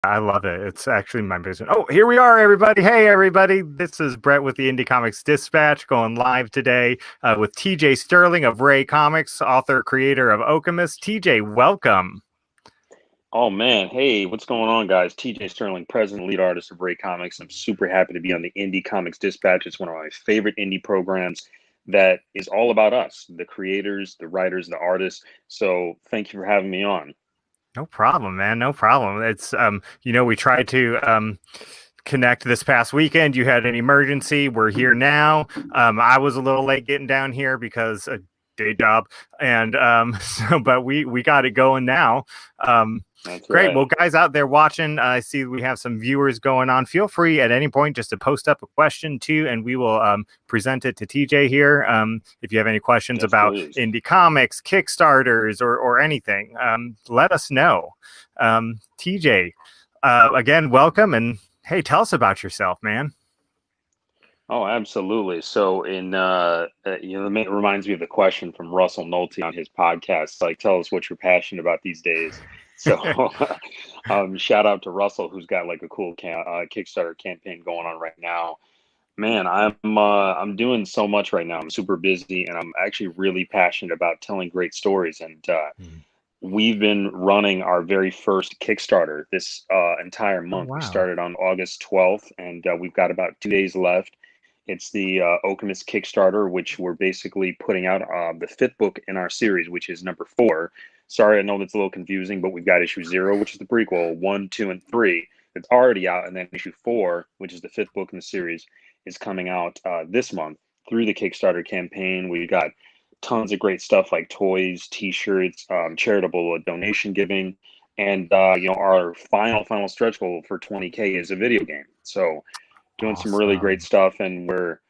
I love it. It's actually my business. Oh, here we are, everybody. Hey, everybody. This is Brett with the Indie Comics Dispatch going live today with TJ Sterling of RAE Comics, author, creator of Okemus. TJ, welcome. Oh man, hey, what's going on, guys? TJ Sterling, president, lead artist of RAE Comics. I'm super happy to be on the Indie Comics Dispatch. It's one of my favorite indie programs that is all about us, the creators, the writers, the artists. So thank you for having me on. No problem, man. No problem. It's we tried to connect this past weekend. You had an emergency. We're here now. I was a little late getting down here because a day job, and but we got it going now. That's Great. right. Well, guys out there watching, I see we have some viewers going on. Feel free at any point just to post up a question too, and we will present it to TJ here. If you have any questions Yes, about please. indie comics, Kickstarters, or anything, let us know. TJ, again, welcome, and hey, tell us about yourself, man. Oh, absolutely. So, it reminds me of the question from Russell Nolte on his podcast. Like, tell us what you're passionate about these days. So, shout out to Russell, who's got like a cool Kickstarter campaign going on right now. Man, I'm doing so much right now. I'm super busy, and I'm actually really passionate about telling great stories. And Mm. we've been running our very first Kickstarter this entire Oh, month. We wow. started on August 12th, and we've got about 2 days left. It's the Okemus Kickstarter, which we're basically putting out the fifth book in our series, which is number 4. Sorry, I know that's a little confusing, but we've got issue 0, which is the prequel, 1, 2, and 3. It's already out, and then issue 4, which is the fifth book in the series, is coming out this month through the Kickstarter campaign. We've got tons of great stuff like toys, T-shirts, charitable donation giving, and our final stretch goal for 20K is a video game. So doing some really great Awesome. stuff, and we're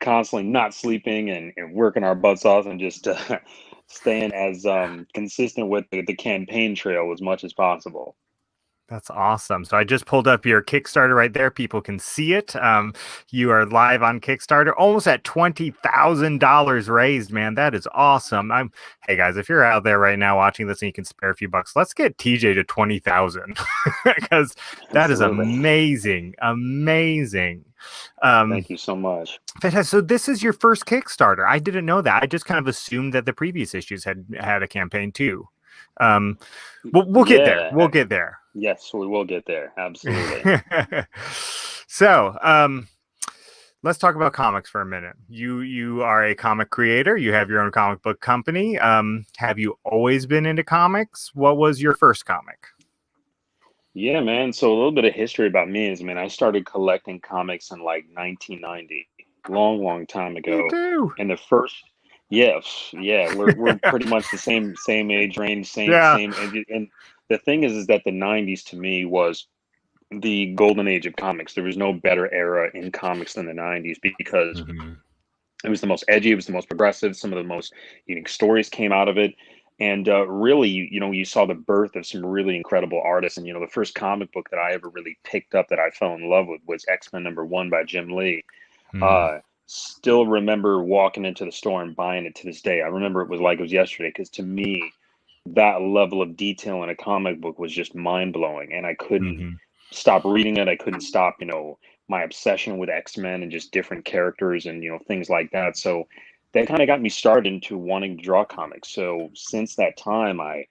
constantly not sleeping and working our butts off and just staying as consistent with the campaign trail as much as possible. That's awesome. So I just pulled up your Kickstarter right there. People can see it. You are live on Kickstarter, almost at $20,000 raised, man. That is awesome. Hey guys, if you're out there right now watching this and you can spare a few bucks, let's get TJ to 20,000 because that is Absolutely. amazing, amazing. Um, Thank you so much. Fantastic. So this is your first Kickstarter. I didn't know that. I just kind of assumed that the previous issues had a campaign too. Um, we'll get there. Yeah. We'll get there. Yes, we will get there. Absolutely. So, let's talk about comics for a minute. You are a comic creator. You have your own comic book company. Have you always been into comics? What was your first comic? Yeah, man. So a little bit of history about me is, man, I started collecting comics in like 1990, long time Me ago. too. And the first, yeah, yeah, we're pretty much the same age range, same Yeah. same. And the thing is that the 90s to me was the golden age of comics. There was no better era in comics than the 90s because Mhm. it was the most edgy, it was the most progressive, some of the most unique stories came out of it. And really, you saw the birth of some really incredible artists. And the first comic book that I ever really picked up that I fell in love with was X-Men #1 by Jim Lee. Mm. Still remember walking into the store and buying it to this day. I remember it was like it was yesterday, because to me, that level of detail in a comic book was just mind blowing, and I couldn't Mhm. stop reading it. I couldn't stop, my obsession with X-Men and just different characters and things like that. So that kind of got me started into wanting to draw comics. So since that time, I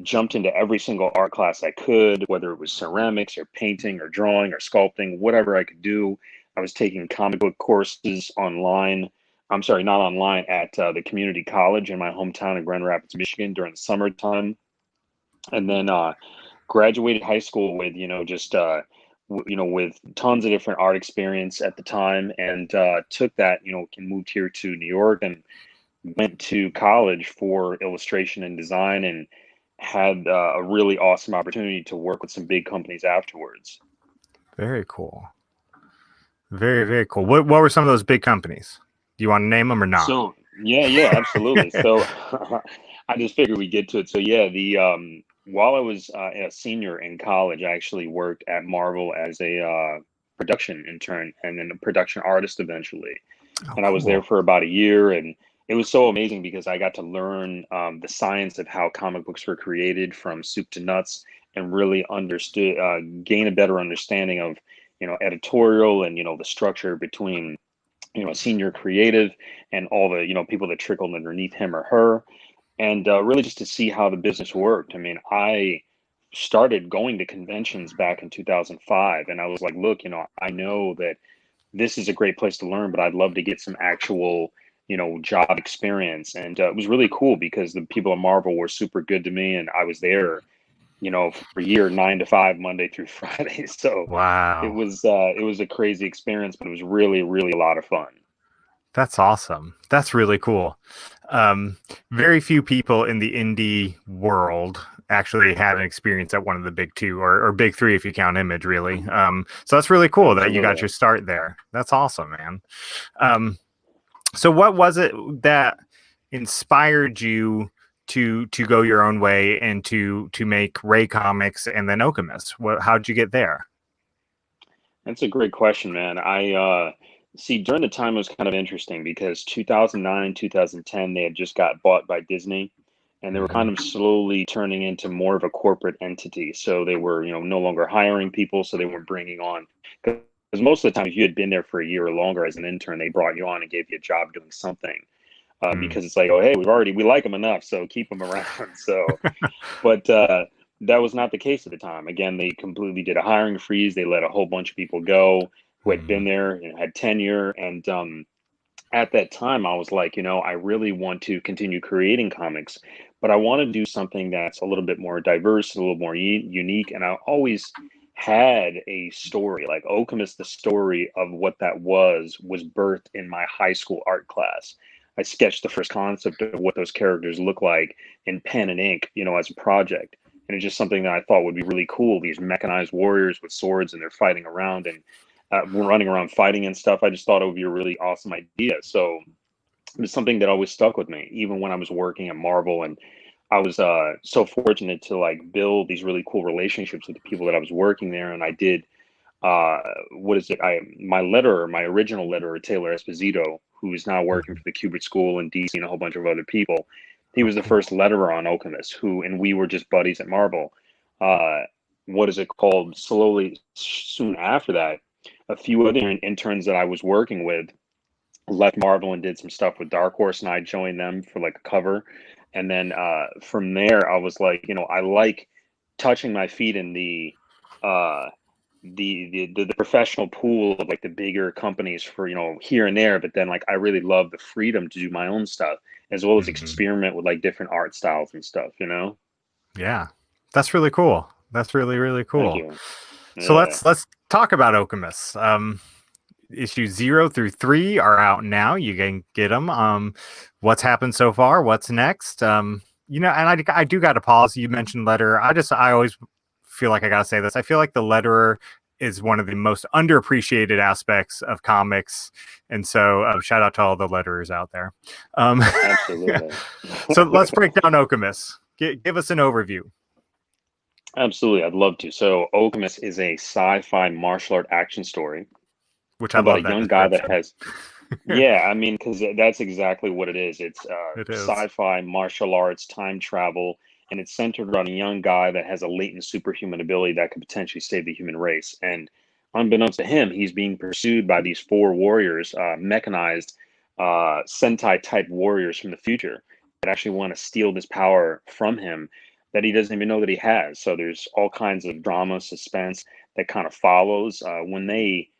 jumped into every single art class I could, whether it was ceramics or painting or drawing or sculpting, whatever I could do. I was taking comic book courses online. I'm sorry, not online, at the community college in my hometown in Grand Rapids, Michigan during the summertime. And then graduated high school with, just, with tons of different art experience at the time, and took that, and moved here to New York and went to college for illustration and design, and had a really awesome opportunity to work with some big companies afterwards. Very cool. Very, very cool. What were some of those big companies? Do you want to name them or not? So yeah, absolutely. So I just figured we'd get to it. So yeah, the while I was a senior in college, I actually worked at Marvel as a production intern and then a production artist eventually. Oh, And I was there cool. for about a year, and it was so amazing because I got to learn the science of how comic books were created from soup to nuts, and really understood, gain a better understanding of, editorial and, the structure between, senior creative and all the, people that trickled underneath him or her, and really just to see how the business worked. I mean, I started going to conventions back in 2005, and I was like, look, I know that this is a great place to learn, but I'd love to get some actual, job experience. And it was really cool because the people at Marvel were super good to me, and I was there, for a year, 9 to 5, Monday through Friday. So Wow. it was a crazy experience, but it was really, really a lot of fun. That's awesome. That's really cool. Um, Very few people in the indie world actually have an experience at one of the big two or big three if you count Image, really. So that's really cool that you got Absolutely. your start there. That's awesome, man. Um, so what was it that inspired you to go your own way and to make RAE Comics and then Okemus? How'd you get there? That's a great question, man. I see during the time it was kind of interesting because 2009, 2010, they had just got bought by Disney, and they were kind of Hmm. slowly turning into more of a corporate entity. So they were, no longer hiring people, so they weren't bringing on, because most of the time, if you had been there for a year or longer as an intern, they brought you on and gave you a job doing something. Mm. Because it's like, oh, hey, we like them enough, so keep them around. So, but that was not the case at the time. Again, they completely did a hiring freeze. They let a whole bunch of people go who had been Mm. there and had tenure. And at that time, I was like, I really want to continue creating comics, but I want to do something that's a little bit more diverse, a little more unique. And I always had a story. Like Okemus, the story of what that was birthed in my high school art class. I sketched the first concept of what those characters look like in pen and ink, as a project. And it's just something that I thought would be really cool. These mechanized warriors with swords, and they're fighting around, and running around fighting and stuff. I just thought it would be a really awesome idea. So it was something that always stuck with me, even when I was working at Marvel. And I was so fortunate to like build these really cool relationships with the people that I was working there. And I did, uh, what is it? My original letterer, Taylor Esposito, who is now working Mhm. for the Kubert School in DC and a whole bunch of other people. He Oh, was the cool. first letterer on Okemus, and we were just buddies at Marvel. Uh, what is it called? Slowly, soon after that, a few other interns that I was working with left Marvel and did some stuff with Dark Horse, and I joined them for like a cover. And then from there, I was like, I like touching my feet in uh, the professional pool of like the bigger companies for here and there. But then like I really love the freedom to do my own stuff as well as Hmm. experiment with like different art styles and stuff. Yeah, that's really cool. That's really, really Thank cool. you. So Yeah. let's talk about Okemus. Issues 0 through 3 are out now. You can get them. What's happened so far? What's next? And I do got to pause. You mentioned letterer. I always feel like I gotta say this. I feel like the letterer is one of the most underappreciated aspects of comics, and so shout out to all the letterers out there. Yeah. Absolutely. So let's break down Okemus. Give us an overview. Absolutely, I'd love to. So, Okemus is a sci-fi martial art action story Which I about a love that young guy that description. has, yeah, I mean, because that's exactly what it is. It's It is. sci-fi, martial arts, time travel, and it's centered around a young guy that has a latent superhuman ability that could potentially save the human race. And unbeknownst to him, he's being pursued by these four warriors, mechanized Sentai type warriors from the future that actually want to steal this power from him that he doesn't even know that he has. So there's all kinds of drama, suspense that kind of follows when they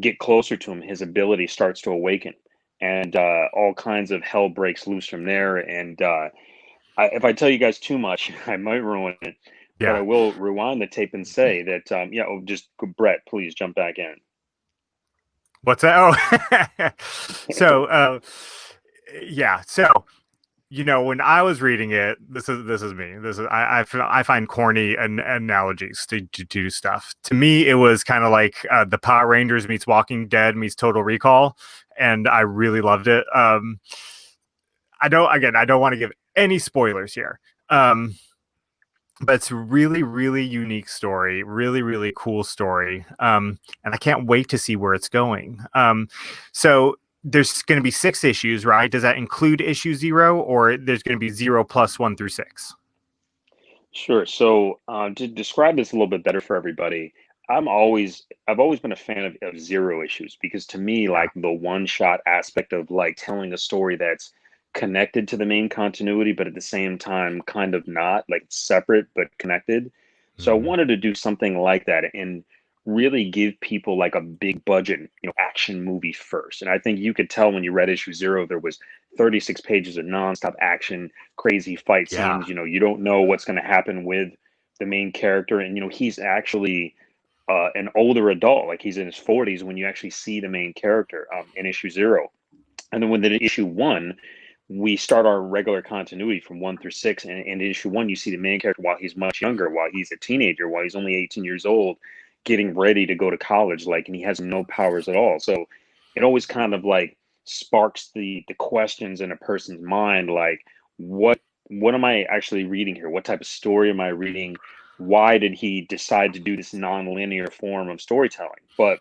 get closer to him. His ability starts to awaken, and all kinds of hell breaks loose from there. And if I tell you guys too much, I might ruin it. But I Yeah. will rewind the tape and say that, yeah, oh, just Brett, please jump back in. What's that? Oh, so yeah. So when I was reading it, this is me. This is I find corny analogies to do stuff. To me, it was kind of like the Power Rangers meets Walking Dead meets Total Recall, and I really loved it. I don't want to give any spoilers here. But it's a really, really unique story, really, really cool story. And I can't wait to see where it's going. So there's going to be 6 issues, right? Does that include issue 0, or there's going to be 0 plus 1 through 6? Sure. So to describe this a little bit better for everybody, I've always been a fan of zero issues because to me, Yeah. like the one shot aspect of like telling a story that's connected to the main continuity, but at the same time kind of not, like it's separate but connected. So I Mhm. wanted to do something like that and really give people like a big budget, action movie first. And I think you could tell when you read issue zero, there was 36 pages of nonstop action, crazy fight Yeah. scenes. You don't know what's going to happen with the main character, and he's actually an older adult, like he's in his 40s when you actually see the main character in issue zero. And then when the issue one, we start our regular continuity from 1 through 6. And in issue one, you see the main character while he's much younger, while he's a teenager, while he's only 18 years old, getting ready to go to college, like, and he has no powers at all. So it always kind of like sparks the questions in a person's mind, like, what am I actually reading here? What type of story am I reading? Why did he decide to do this non-linear form of storytelling? But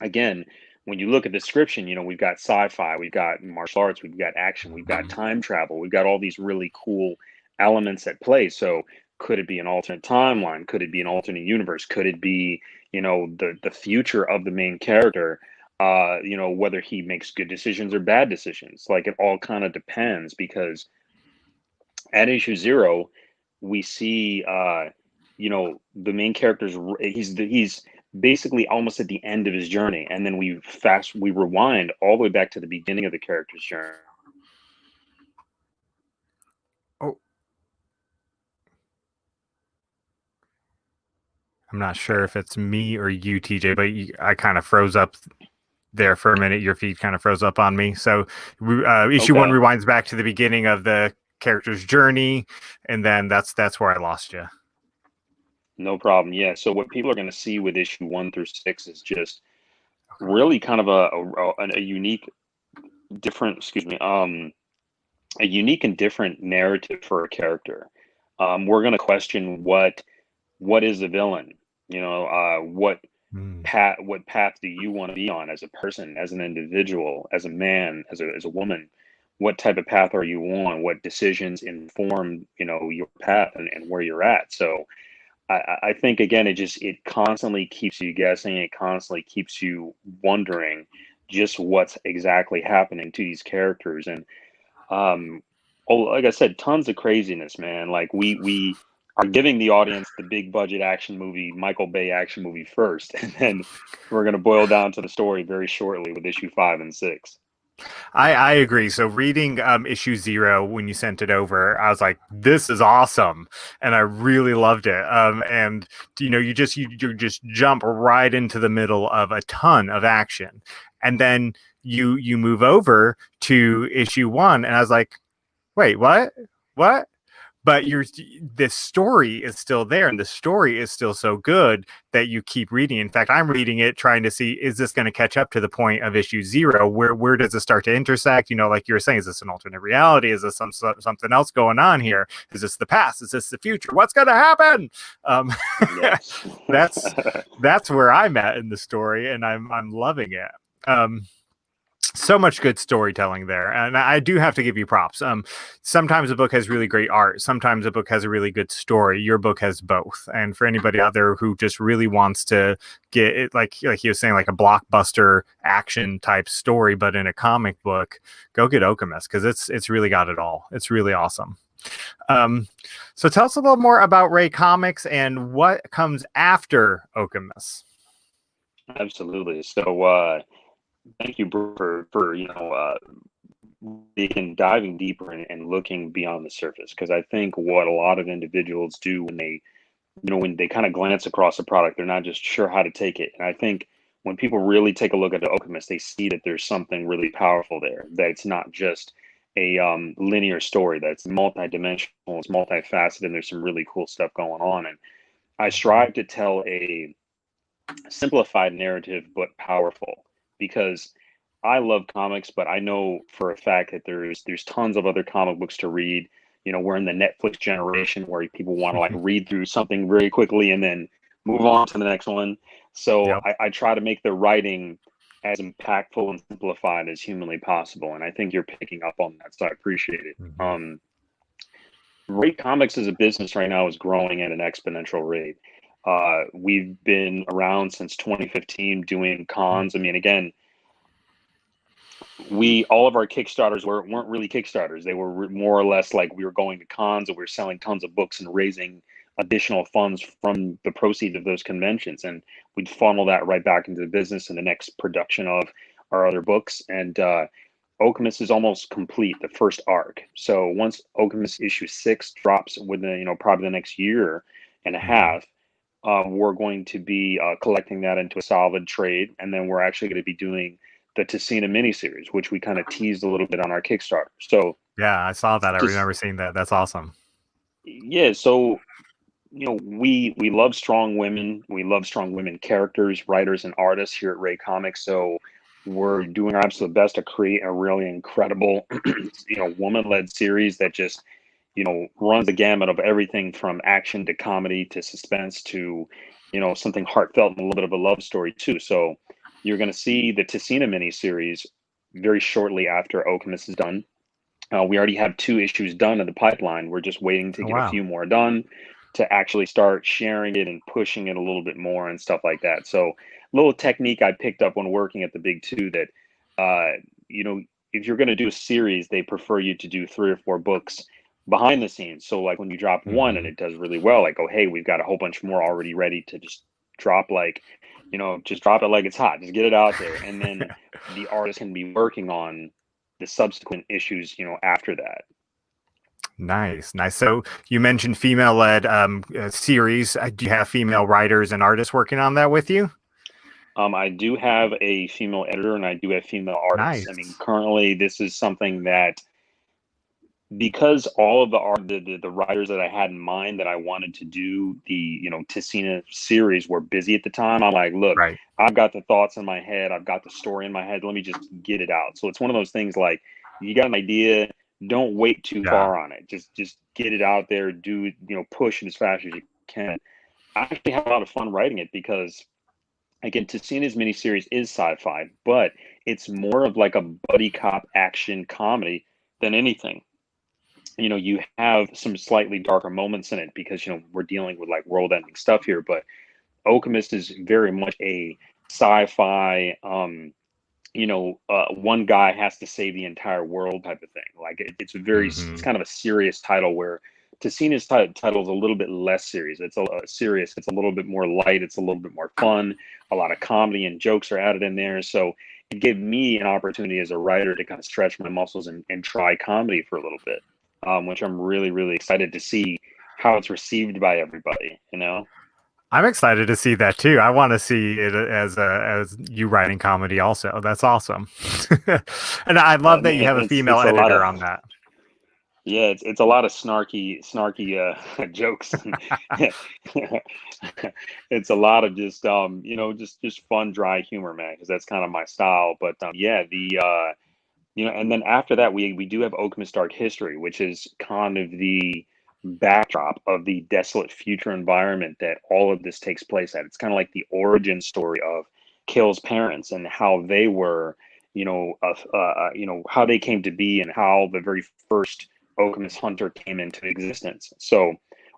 again, when you look at the description, we've got sci-fi, we've got martial arts, we've got action, we've got time travel, we've got all these really cool elements at play. So could it be an alternate timeline? Could it be an alternate universe? Could it be, the future of the main character? Whether he makes good decisions or bad decisions. Like it all kind of depends because at issue zero, we see the main character's he's basically almost at the end of his journey, and then we rewind all the way back to the beginning of the character's journey. Oh, I'm not sure if it's me or you, TJ, but I kind of froze up there for a minute. Your feed kind of froze up on me. So issue one Okay, rewinds back to the beginning of the character's journey, and then that's where I lost you. no problem. Yeah, so what people are going to see with issue 1 through 6 is just Okay. really kind of a unique different, excuse me, a unique and different narrative for a character. We're going to question what is a villain, Mm. what path do you want to be on as a person, as an individual, as a man, as a woman? What type of path are you on? What decisions inform, your path and where you're at? So I think again, it constantly keeps you guessing. It constantly keeps you wondering just what's exactly happening to these characters. And um, oh, like I said, tons of craziness, man. Like we are giving the audience the big budget action movie, Michael Bay action movie first, and then we're going to boil down to the story very shortly with issue 5 and 6. I agree. So reading issue zero when you sent it over, I was like, "This is awesome," and I really loved it. And you just jump right into the middle of a ton of action, and then you move over to issue one, and I was like, "Wait, what? What?" But this story is still there, and the story is still so good that you keep reading. In fact, I'm reading it trying to see, is this going to catch up to the point of issue zero? Where does it start to intersect? Like you were saying, is this an alternate reality? Is this something else going on here? Is this the past? Is this the future? What's going to happen? um, Yes. that's that's where I'm at in the story, and I'm loving it. So much good storytelling there, and I do have to give you props. Sometimes a book has really great art, sometimes a book has a really good story. Your book has both, and for anybody out there who just really wants to get it, like he was saying, like a blockbuster action type story but in a comic book, go get Okemus, because it's really got it all. It's really awesome. So tell us a little more about RAE Comics and what comes after Okemus. Absolutely. So thank you, Brew, for diving deeper and looking beyond the surface, because I think what a lot of individuals do when they kind of glance across a product, they're not just sure how to take it. And I think when people really take a look at the Alchemist, they see that there's something really powerful there, that it's not just a linear story, that's multidimensional, it's multifaceted, and there's some really cool stuff going on. And I strive to tell a simplified narrative but powerful, because I love comics, but I know for a fact that there's tons of other comic books to read. We're in the Netflix generation where people want to like read through something very quickly and then move on to the next one. So Yep. I try to make the writing as impactful and simplified as humanly possible. And I think you're picking up on that. So I appreciate it. Mm-hmm. RAE Comics as a business right now is growing at an exponential rate. We've been around since 2015 doing cons. I mean, again, we all of our Kickstarters weren't really Kickstarters. They were more or less like we were going to cons and we were selling tons of books and raising additional funds from the proceeds of those conventions, and we'd funnel that right back into the business and the next production of our other books. And Okemus is almost complete, the first arc. So once Okemus issue 6 drops within, probably the next year and a Mhm. half, we're going to be collecting that into a solid trade, and then we're actually going to be doing the Tessina miniseries, which we kind of teased a little bit on our Kickstarter. So Yeah, I saw that. I just remember seeing that. That's awesome. yeah, so we love strong women. We love strong women characters, writers, and artists here at RAE Comics. So we're doing our absolute best to create a really incredible, woman-led series that just, runs the gamut of everything from action to comedy to suspense to, something heartfelt and a little bit of a love story too. So you're going to see the Tessina miniseries very shortly after Okemus is done. We already have 2 issues done in the pipeline. We're just waiting to Oh, get a wow. few more done to actually start sharing it and pushing it a little bit more and stuff like that. So, a little technique I picked up when working at the Big Two that, uh, you know, if you're going to do a series, they prefer you to do 3 or 4 books behind the scenes. So, like when you drop one and Mhm. it does really well, like, oh, hey, we've got a whole bunch more already ready to just drop, like, just drop it like it's hot, just get it out there. And then the artist can be working on the subsequent issues, after that. Nice, nice. So you mentioned female-led series. Do you have female writers and artists working on that with you? I do have a female editor and I do have female artists. I mean, Nice. currently, this is something that because all of the art, the writers that I had in mind that I wanted to do the Tessina series were busy at the time. I'm like, look, Right. I've got the thoughts in my head, I've got the story in my head. Let me just get it out. So it's one of those things like you got an idea, don't wait too Yeah. far on it. Just get it out there. Do push it as fast as you can. I actually have a lot of fun writing it because again, Tessina's miniseries is sci-fi, but it's more of like a buddy cop action comedy than anything. You have some slightly darker moments in it because we're dealing with like world-ending stuff here, but Alchemist is very much a sci-fi. One guy has to save the entire world type of thing. Like it's Hmm. kind of a serious title where Tessina's title is a little bit less serious. It's a serious. It's a little bit more light. It's a little bit more fun. A lot of comedy and jokes are added in there. So it gave me an opportunity as a writer to kind of stretch my muscles and try comedy for a little bit, which I'm really, really excited to see how it's received by everybody, you know? I'm excited to see that too. I want to see it as you writing comedy also. That's awesome. And I love that you Man, have a female it's a lot of editor on that. yeah, it's a lot of snarky jokes. It's a lot of just just fun dry humor, man, because that's kind of my style. But yeah, the and then after that we do have Oakman's Dark History, which is kind of the backdrop of the desolate future environment that all of this takes place at. It's kind of like the origin story of Kill's parents and how they were, how they came to be and how the very first Oakman's Hunter came into existence. So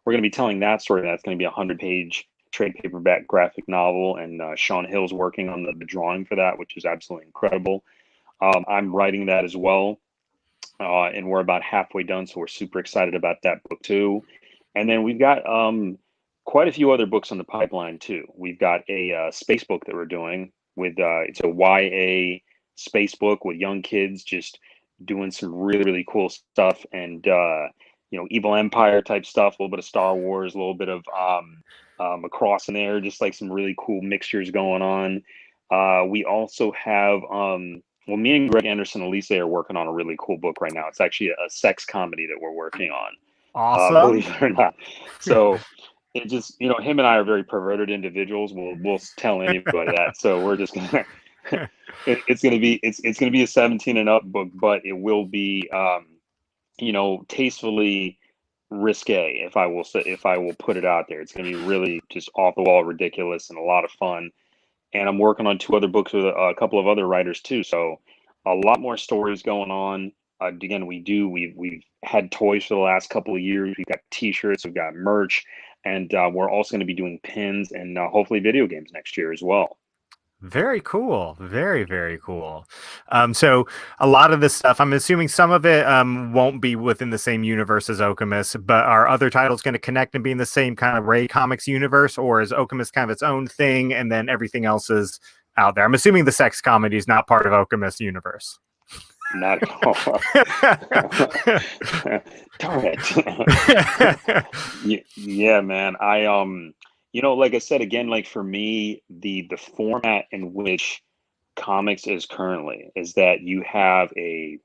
we're going to be telling that story. That's going to be a 100-page trade paperback graphic novel, and Sean Hill's working on the drawing for that, which is absolutely incredible. I'm writing that as well, and we're about halfway done, so we're super excited about that book too. And then we've got quite a few other books on the pipeline too. We've got a space book that we're doing with it's a YA space book with young kids just doing some really really cool stuff and evil empire type stuff, a little bit of Star Wars, a little bit of across in there, just like some really cool mixtures going on. We also have well, me and Greg Anderson Elise are working on a really cool book right now. It's actually a sex comedy that we're working on, Awesome. believe it or not. So it just, him and I are very perverted individuals. We'll tell anybody that. So we're just gonna, it's gonna be a 17 and up book, but it will be, tastefully risque. If I will put it out there, it's gonna be really just off the wall, ridiculous, and a lot of fun. And I'm working on 2 other books with a couple of other writers too. So a lot more stories going on. Again, we've had toys for the last couple of years. We've got T-shirts, we've got merch, and we're also going to be doing pins and hopefully video games next year as well. Very cool. Very, very cool. So a lot of this stuff, I'm assuming some of it won't be within the same universe as Okemus, but are other titles going to connect and be in the same kind of Ray Comics universe, or is Okemus kind of its own thing and then everything else is out there? I'm assuming the sex comedy is not part of Okemus universe. Not at all. Darn it. Yeah, man. Like I said again, like for me, the format in which comics is currently is that you have a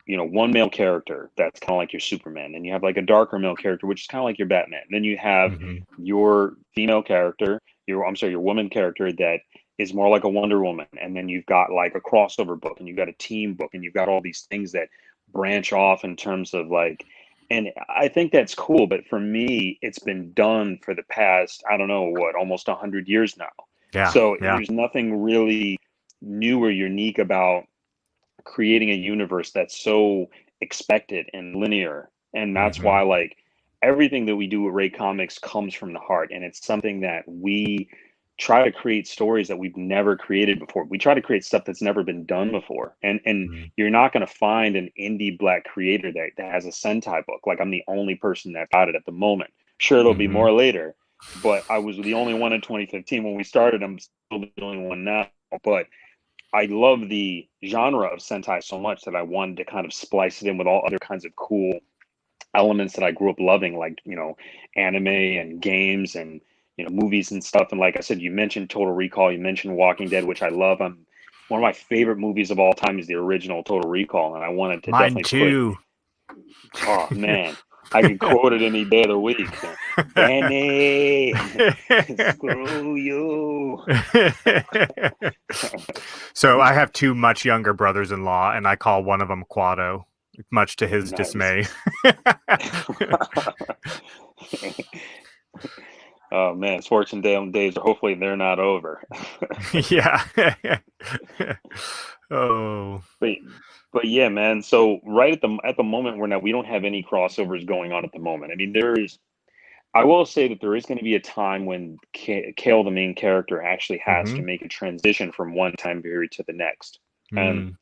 one male character that's kind of like your Superman, and you have like a darker male character, which is kind of like your Batman. And then you have Mhm. your female character, your woman character that is more like a Wonder Woman. And then you've got like a crossover book, and you've got a team book, and you've got all these things that branch off in terms of like, and I think that's cool. But for me, it's been done for the past, I don't know what, almost 100 years now. Yeah, So yeah. there's nothing really new or unique about creating a universe that's so expected and linear. And that's Hmm. why like everything that we do at Ray Comics comes from the heart. And it's something that we try to create stories that we've never created before. We try to create stuff that's never been done before. And you're not going to find an indie black creator that has a Sentai book. Like I'm the only person that got it at the moment. Sure, there'll be Hmm. more later, but I was the only one in 2015 when we started. I'm still the only one now. But I love the genre of Sentai so much that I wanted to kind of splice it in with all other kinds of cool elements that I grew up loving, like, anime and games and, movies and stuff. And like I said, you mentioned Total Recall, you mentioned Walking Dead, which I love. One of my favorite movies of all time is the original Total Recall. And I wanted to Mine definitely put, too. oh man, I could quote it any day of the week. Benny, screw you. So I have two much younger brothers-in-law, and I call one of them Quado, much to his Nice. dismay. Oh man, it's fortune days. Hopefully they're not over. Yeah. Oh. but but yeah, man. So right at the moment we don't have any crossovers going on at the moment. I mean, I will say that there is going to be a time when Kale, the main character, actually has Hmm. to make a transition from one time period to the next. And Mm.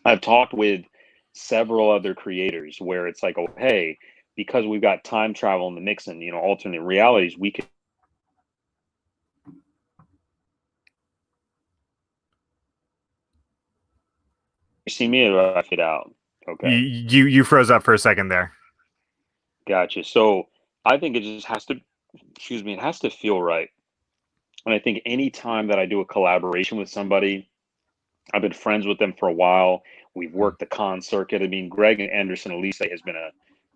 I've talked with several other creators where it's like, oh hey, because we've got time travel in the mix and alternate realities, we can. You see me or I fit out? You, Okay. you froze up for a second there. Gotcha. So I think it just has to, excuse me, it has to feel right. And I think any time that I do a collaboration with somebody, I've been friends with them for a while. We've worked the con circuit. I mean, Greg and Anderson Elise has been a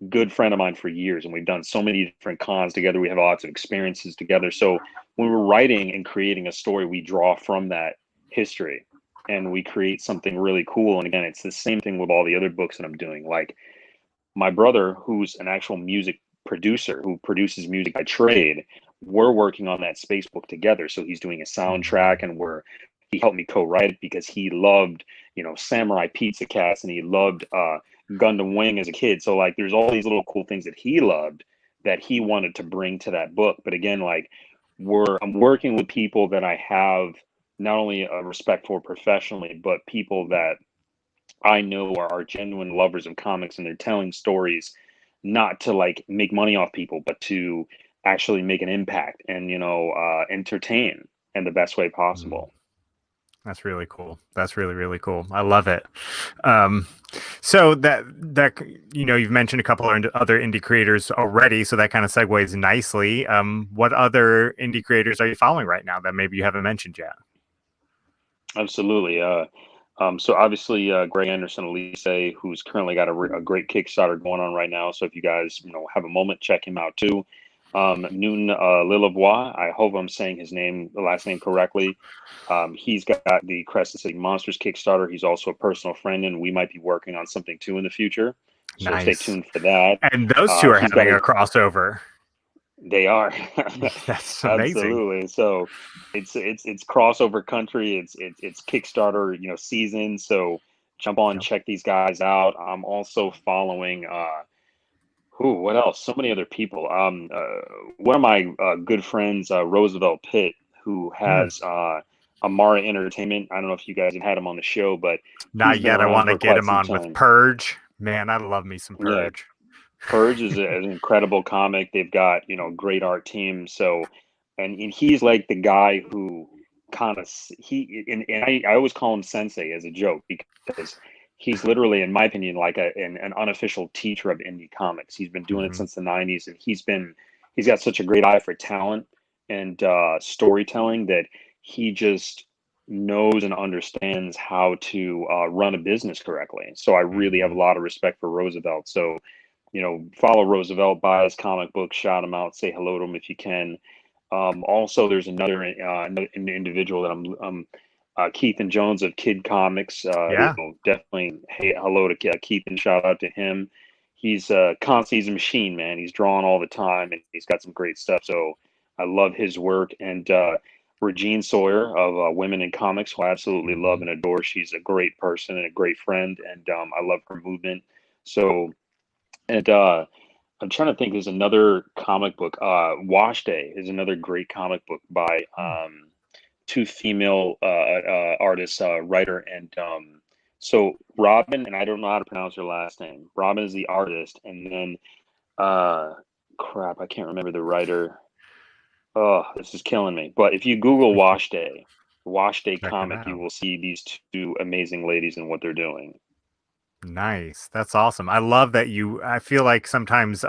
good friend of mine for years, and we've done so many different cons together. We have lots of experiences together. So when we're writing and creating a story, we draw from that history and we create something really cool. And again, it's the same thing with all the other books that I'm doing. Like my brother, who's an actual music producer who produces music by trade, we're working on that space book together. So he's doing a soundtrack, Mm. and he helped me co-write it because he loved, Samurai Pizza Cast, and he loved Gundam Wing as a kid. So like, there's all these little cool things that he loved that he wanted to bring to that book. But again, like I'm working with people that I have not only a respect for professionally, but people that I know are genuine lovers of comics, and they're telling stories not to like make money off people, but to actually make an impact and entertain in the best way Mm. possible. That's really cool. That's really, really cool. I love it. Um, so you've mentioned a couple of other indie creators already, so that kind of segues nicely. What other indie creators are you following right now that maybe you haven't mentioned yet? Absolutely. So obviously, Greg Anderson Elise, who's currently got a great Kickstarter going on right now. So if you guys, have a moment, check him out too. Noon Lilavois, I hope I'm saying the last name correctly. He's got the Crescent City Monsters Kickstarter. He's also a personal friend, and we might be working on something too in the future. So stay Nice. tuned for that. And those two are He's got having a a crossover. They are. That's amazing. Absolutely. So it's crossover country. It's Kickstarter, season. So Jump on, Yep. check these guys out. I'm also following who? What else? So many other people. One of my good friends, Roosevelt Pitt, who Hmm. has Amara Entertainment. I don't know if you guys have had him on the show, but he's Not been yet. I around want to for get quite him some on with time. Purge. Man, I love me some Yeah, Purge. Purge is an incredible comic. They've got, great art team. So, and he's like the guy who kind of I always call him Sensei as a joke because he's literally, in my opinion, like an unofficial teacher of indie comics. He's been doing it Hmm. since the '90s, and he's got such a great eye for talent and storytelling that he just knows and understands how to run a business correctly. So I really have a Hmm. lot of respect for Roosevelt. So follow Roosevelt, buy his comic book, shout him out, say hello to him if you can. Also, there's another individual that I'm Keith and Jones of Kid Comics. Yeah. Definitely hey, hello to Keith and shout out to him. He's constantly, he's a machine, man. He's drawing all the time and he's got some great stuff. So I love his work. And Regine Sawyer of Women in Comics, who I absolutely love Hmm. and adore. She's a great person and a great friend, and I love her movement. So and I'm trying to think. There's another comic book. Wash Day is another great comic book by two female artists, writer, and so Robin. And I don't know how to pronounce her last name. Robin is the artist, and then uh, crap, I can't remember the writer. Oh, this is killing me. But if you Google Wash Day Check it comic, you out. will see these two amazing ladies and what they're doing. Nice. That's awesome. I love that I feel like sometimes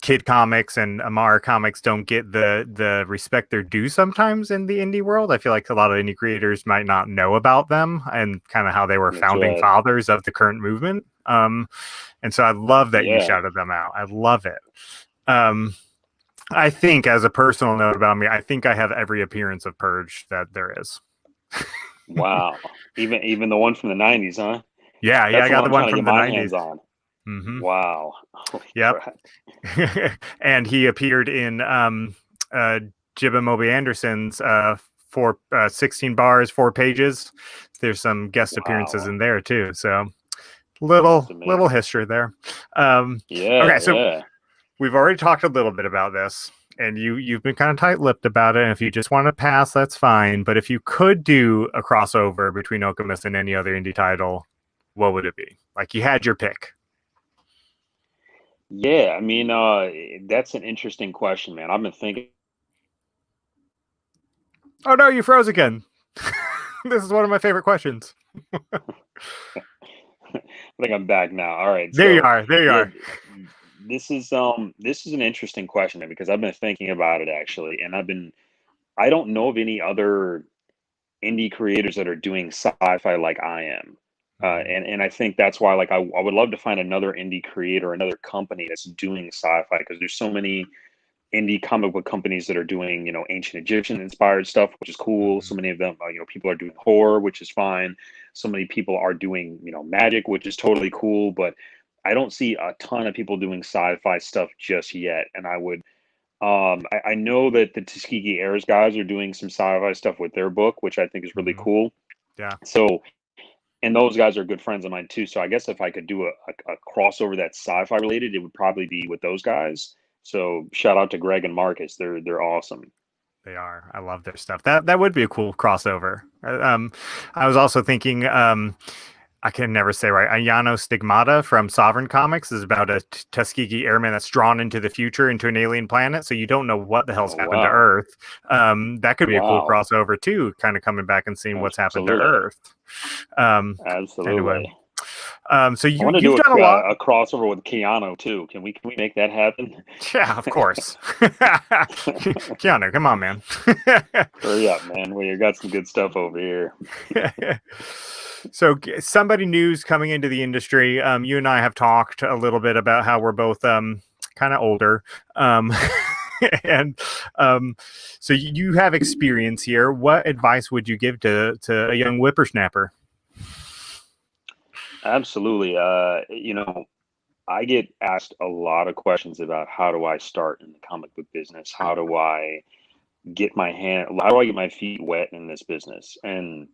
Kid Comics and Amara Comics don't get the respect they're due sometimes in the indie world. I feel like a lot of indie creators might not know about them and kind of how they were That's founding right. fathers of the current movement. And so I love that you Yeah. shouted them out. I love it. Um, I think, as a personal note about me, I think I have every appearance of Purge that there is. Wow. Even the one from the '90s, huh? Yeah, yeah, That's I the got one the I'm one trying to get from the my 90s. hands on. Hmm. Wow. Holy Yep. crap. And he appeared in uh, Jibba Moby Anderson's 16 bars, 4 pages. There's some guest appearances Wow. in there too. So That's little amazing. history there. Um, okay, Yeah, so yeah. we've already talked a little bit about this, and you've been kind of tight-lipped about it. And if you just want to pass, that's fine. But if you could do a crossover between Okemus and any other indie title, what would it be? Like you had your pick. Yeah, I mean, that's an interesting question, man. I've been thinking. Oh no, you froze again. This is one of my favorite questions. I think I'm back now. All right. There you So, are. There you yeah, are. this is an interesting question, man, because I've been thinking about it actually, and I don't know of any other indie creators that are doing sci-fi like I am. Mhm. And I think that's why like I would love to find another indie creator, another company that's doing sci-fi because there's so many indie comic book companies that are doing, ancient Egyptian inspired stuff, which is cool. So Mhm. many of them, people are doing horror, which is fine. So many people are doing, magic, which is totally cool. But I don't see a ton of people doing sci-fi stuff just yet. And I know that the Tuskegee Airs guys are doing some sci-fi stuff with their book, which I think is really Mhm. cool. Yeah, So, and those guys are good friends of mine too. So I guess if I could do a crossover that's sci-fi related, it would probably be with those guys. So shout out to Greg and Marcus. They're awesome. they are. I love their stuff. That would be a cool crossover. I was also thinking. I can never say right. Ayano Stigmata from Sovereign Comics is about a Tuskegee airman that's drawn into the future into an alien planet. So you don't know what the hell's Oh happened to wow. Earth. That could be a cool Wow. crossover too, kind of coming back and seeing what's happened to Absolutely. Earth. Um, anyway, Absolutely. so I want to you've do done a lot. a crossover with Keanu too. Can we make that happen? Yeah, of course. Keanu, come on, man. Hurry up, man. Well, you got some good stuff over here. So somebody new's coming into the industry. You and I have talked a little bit about how we're both kind of older. Um, and so you have experience here. What advice would you give to a young whippersnapper? Absolutely. I get asked a lot of questions about how do I start in the comic book business? How do I get my feet wet in this business? And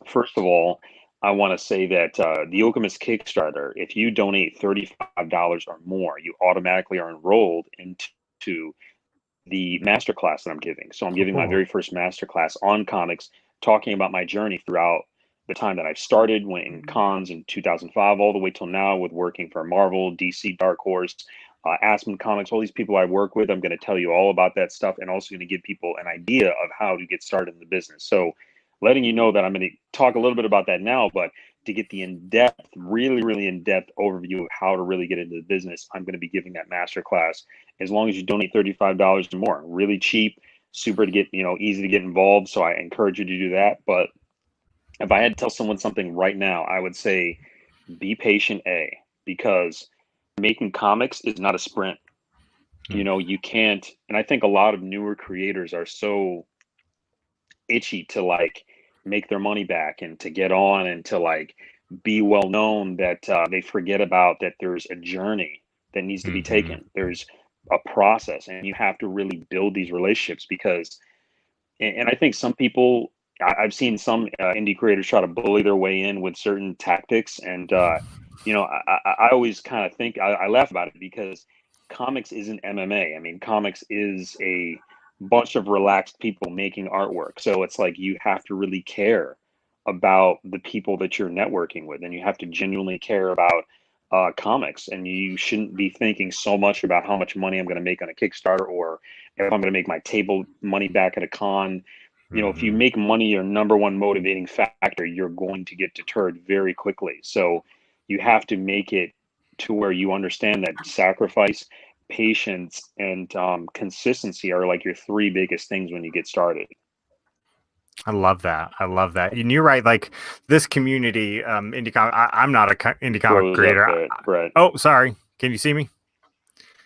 first of all, I want to say that the Okemus Kickstarter, if you donate $35 or more, you automatically are enrolled into the masterclass that I'm giving. So I'm giving my Cool. very first masterclass on comics, talking about my journey throughout the time that I've started when in cons in 2005 all the way till now with working for Marvel, DC, Dark Horse, Aspen Comics, all these people I work with. I'm going to tell you all about that stuff and also going to give people an idea of how to get started in the business. So letting you know that I'm going to talk a little bit about that now, but to get the in-depth, really, really in-depth overview of how to really get into the business, I'm going to be giving that masterclass as long as you donate $35 or more. Really cheap, super to get, easy to get involved. So I encourage you to do that. But if I had to tell someone something right now, I would say be patient, because making comics is not a sprint. You can't, and I think a lot of newer creators are so itchy to like make their money back and to get on and to like be well known that they forget about that there's a journey that needs to be Mm-hmm. taken. There's a process, and you have to really build these relationships because, and I think some people, I've seen some indie creators try to bully their way in with certain tactics, and I always kind of think I laugh about it because comics isn't MMA. I mean, comics is a bunch of relaxed people making artwork. So it's like you have to really care about the people that you're networking with, and you have to genuinely care about comics. And you shouldn't be thinking so much about how much money I'm going to make on a Kickstarter or if I'm going to make my table money back at a con. If you Mm-hmm. make money your number one motivating factor, you're going to get deterred very quickly. So you have to make it to where you understand that sacrifice, patience, and consistency are like your three biggest things when you get started. I love that. I love that. And you're right. Like this community, indie comic. I'm not a indie comic Froze up creator. there, Brett. Oh, sorry. Can you see me?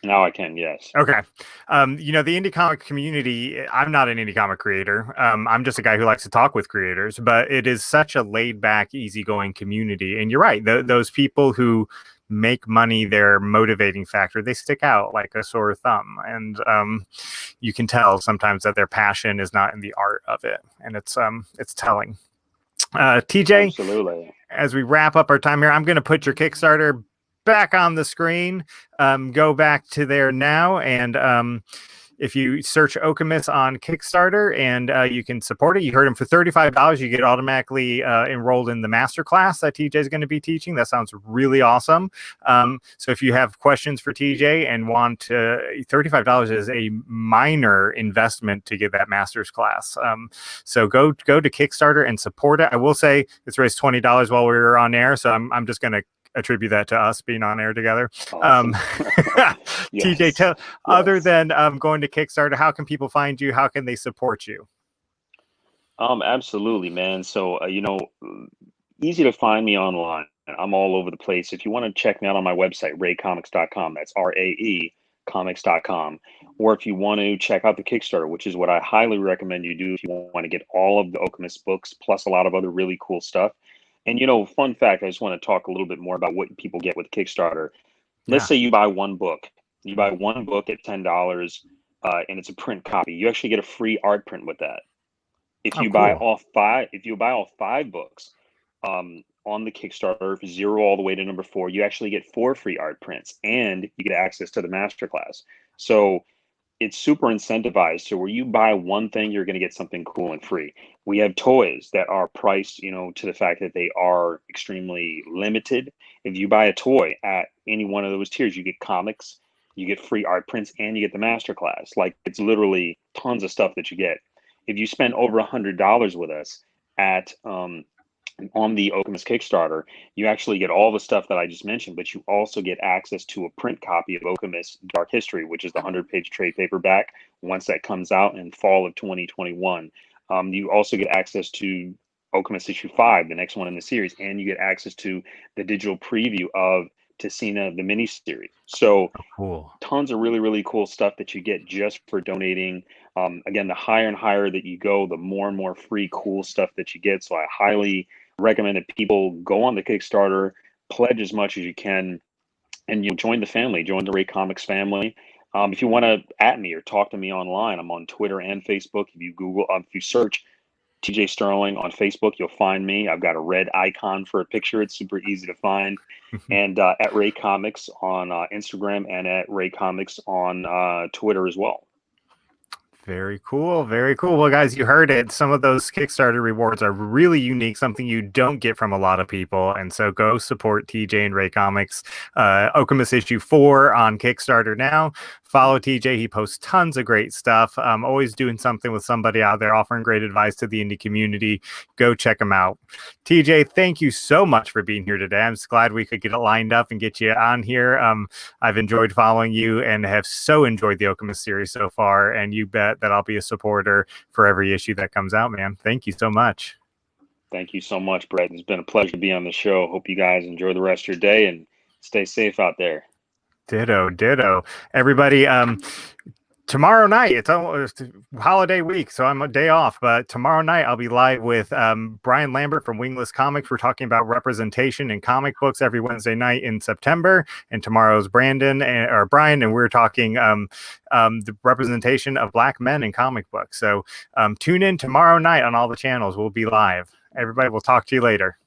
Now I can, yes. Okay. The indie comic community, I'm not an indie comic creator. I'm just a guy who likes to talk with creators, but it is such a laid back, easygoing community. And you're right. Those people who make money their motivating factor, they stick out like a sore thumb. And you can tell sometimes that their passion is not in the art of it. And it's telling. TJ, Absolutely. as we wrap up our time here, I'm going to put your Kickstarter back on the screen. Go back to there now, and if you search Okemus on Kickstarter, and you can support it. You heard him for $35. You get automatically enrolled in the masterclass that TJ is going to be teaching. That sounds really awesome. So if you have questions for TJ and want $35 is a minor investment to get that master's class. So go to Kickstarter and support it. I will say it's raised $20 while we were on air, so I'm just going to attribute that to us being on air together. Awesome. TJ, Yes. other Yes. than going to Kickstarter, how can people find you? How can they support you? Absolutely, man. So, easy to find me online. I'm all over the place. If you want to check me out on my website, raecomics.com, that's RAE comics.com. Or if you want to check out the Kickstarter, which is what I highly recommend you do if you want to get all of the Okemus books, plus a lot of other really cool stuff. And, fun fact, I just want to talk a little bit more about what people get with Kickstarter. Let's Yeah. say you buy one book. You buy one book at $10, and it's a print copy. You actually get a free art print with that. Oh, cool. If you buy all five books on the Kickstarter, 0 all the way to number 4, you actually get 4 free art prints, and you get access to the masterclass. So it's super incentivized. So where you buy one thing, you're going to get something cool and free. We have toys that are priced, to the fact that they are extremely limited. If you buy a toy at any one of those tiers, you get comics, you get free art prints, and you get the masterclass. Like it's literally tons of stuff that you get. If you spend over $100 with us at on the Okemus Kickstarter, you actually get all the stuff that I just mentioned, but you also get access to a print copy of Okemus Dark History, which is the 100-page trade paperback once that comes out in fall of 2021. You also get access to Okemus issue 5, the next one in the series, and you get access to the digital preview of Tessina, the miniseries. So Cool. tons of really, really cool stuff that you get just for donating. Again, the higher and higher that you go, the more and more free, cool stuff that you get. So I highly recommend that people go on the Kickstarter, pledge as much as you can, and you join the family, join the Ray Comics family. If you want to at me or talk to me online, I'm on Twitter and Facebook. If you search TJ Sterling on Facebook. You'll find me. I've got a red icon for a picture. It's super easy to find. And at RAE Comics on Instagram, and at RAE Comics on Twitter as well. Very cool. Very cool. Well, guys, you heard it. Some of those Kickstarter rewards are really unique, something you don't get from a lot of people. And so go support TJ and RAE Comics. Okemus issue 4 on Kickstarter now. Follow TJ. He posts tons of great stuff. Always doing something with somebody out there, offering great advice to the indie community. Go check him out. TJ, thank you so much for being here today. I'm just glad we could get it lined up and get you on here. I've enjoyed following you and have so enjoyed the Okemus series so far. And you bet that I'll be a supporter for every issue that comes out, man. Thank you so much. Thank you so much, Brett. It's been a pleasure to be on the show. Hope you guys enjoy the rest of your day and stay safe out there. Ditto. Everybody, tomorrow night, it's almost holiday week, so I'm a day off, but tomorrow night I'll be live with Brian Lambert from Wingless Comics. We're talking about representation in comic books every Wednesday night in September, and tomorrow's Brian, and we're talking the representation of Black men in comic books. So tune in tomorrow night on all the channels. We'll be live. Everybody, we'll talk to you later.